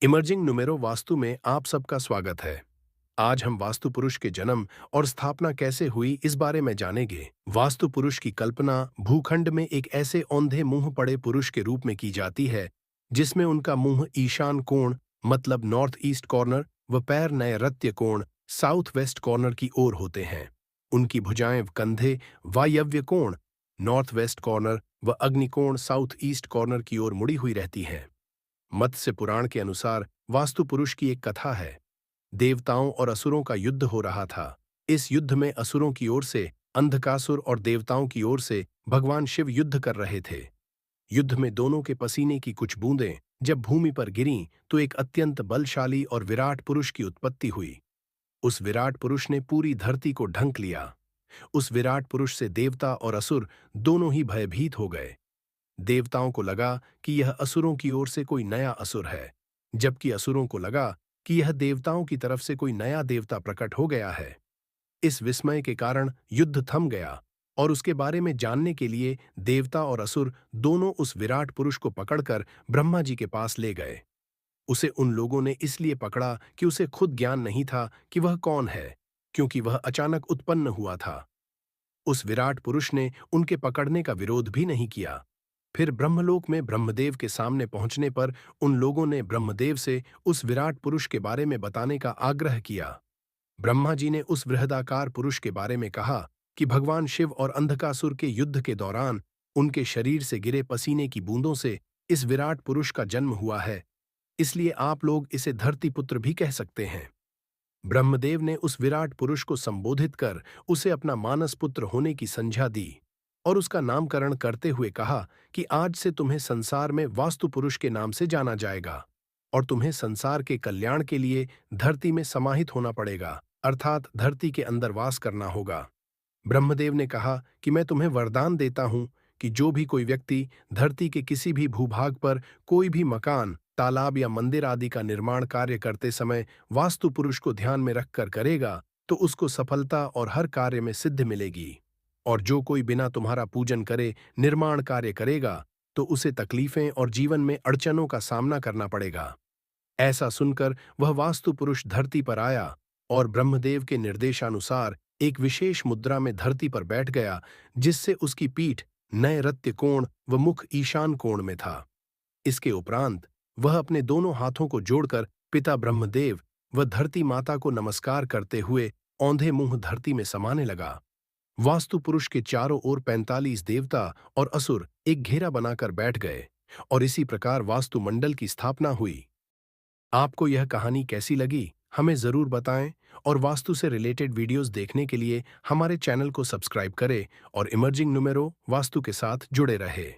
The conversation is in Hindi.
इमर्जिंग नुमेरो वास्तु में आप सबका स्वागत है। आज हम वास्तु पुरुष के जन्म और स्थापना कैसे हुई इस बारे में जानेंगे। वास्तु पुरुष की कल्पना भूखंड में एक ऐसे औंधे मुंह पड़े पुरुष के रूप में की जाती है जिसमें उनका मुंह ईशान कोण मतलब नॉर्थ ईस्ट कॉर्नर व पैर नैऋत्य कोण साउथ वेस्ट कॉर्नर की ओर होते हैं। उनकी भुजाएं कंधे वायव्य कोण नॉर्थ वेस्ट कॉर्नर व अग्निकोण साउथ ईस्ट कॉर्नर की ओर मुड़ी हुई रहती हैं। मत्स्य पुराण के अनुसार वास्तु पुरुष की एक कथा है। देवताओं और असुरों का युद्ध हो रहा था। इस युद्ध में असुरों की ओर से अंधकासुर और देवताओं की ओर से भगवान शिव युद्ध कर रहे थे। युद्ध में दोनों के पसीने की कुछ बूंदें जब भूमि पर गिरीं तो एक अत्यंत बलशाली और विराट पुरुष की उत्पत्ति हुई। उस विराट पुरुष ने पूरी धरती को ढंक लिया। उस विराट पुरुष से देवता और असुर दोनों ही भयभीत हो गए। देवताओं को लगा कि यह असुरों की ओर से कोई नया असुर है, जबकि असुरों को लगा कि यह देवताओं की तरफ से कोई नया देवता प्रकट हो गया है। इस विस्मय के कारण युद्ध थम गया और उसके बारे में जानने के लिए देवता और असुर दोनों उस विराट पुरुष को पकड़कर ब्रह्मा जी के पास ले गए। उसे उन लोगों ने इसलिए पकड़ा कि उसे खुद ज्ञान नहीं था कि वह कौन है, क्योंकि वह अचानक उत्पन्न हुआ था। उस विराट पुरुष ने उनके पकड़ने का विरोध भी नहीं किया। फिर ब्रह्मलोक में ब्रह्मदेव के सामने पहुंचने पर उन लोगों ने ब्रह्मदेव से उस विराट पुरुष के बारे में बताने का आग्रह किया। ब्रह्मा जी ने उस बृहदाकार पुरुष के बारे में कहा कि भगवान शिव और अंधकासुर के युद्ध के दौरान उनके शरीर से गिरे पसीने की बूंदों से इस विराट पुरुष का जन्म हुआ है, इसलिए आप लोग इसे धरती पुत्र भी कह सकते हैं। ब्रह्मदेव ने उस विराट पुरुष को संबोधित कर उसे अपना मानस पुत्र होने की संज्ञा दी और उसका नामकरण करते हुए कहा कि आज से तुम्हें संसार में वास्तु पुरुष के नाम से जाना जाएगा और तुम्हें संसार के कल्याण के लिए धरती में समाहित होना पड़ेगा, अर्थात धरती के अंदर वास करना होगा। ब्रह्मदेव ने कहा कि मैं तुम्हें वरदान देता हूं कि जो भी कोई व्यक्ति धरती के किसी भी भूभाग पर कोई भी मकान, तालाब या मंदिर आदि का निर्माण कार्य करते समय वास्तु पुरुष को ध्यान में रखकर करेगा तो उसको सफलता और हर कार्य में सिद्धि मिलेगी। और जो कोई बिना तुम्हारा पूजन करे निर्माण कार्य करेगा तो उसे तकलीफें और जीवन में अड़चनों का सामना करना पड़ेगा। ऐसा सुनकर वह वास्तु पुरुष धरती पर आया और ब्रह्मदेव के निर्देशानुसार एक विशेष मुद्रा में धरती पर बैठ गया, जिससे उसकी पीठ नैऋत्य कोण व मुख ईशान कोण में था। इसके उपरांत वह अपने दोनों हाथों को जोड़कर पिता ब्रह्मदेव व धरती माता को नमस्कार करते हुए औंधे मुंह धरती में समाने लगा। वास्तु पुरुष के चारों ओर 45 देवता और असुर एक घेरा बनाकर बैठ गए और इसी प्रकार वास्तु मंडल की स्थापना हुई। आपको यह कहानी कैसी लगी हमें जरूर बताएं और वास्तु से रिलेटेड वीडियोस देखने के लिए हमारे चैनल को सब्सक्राइब करें और इमर्जिंग नुमेरो वास्तु के साथ जुड़े रहे।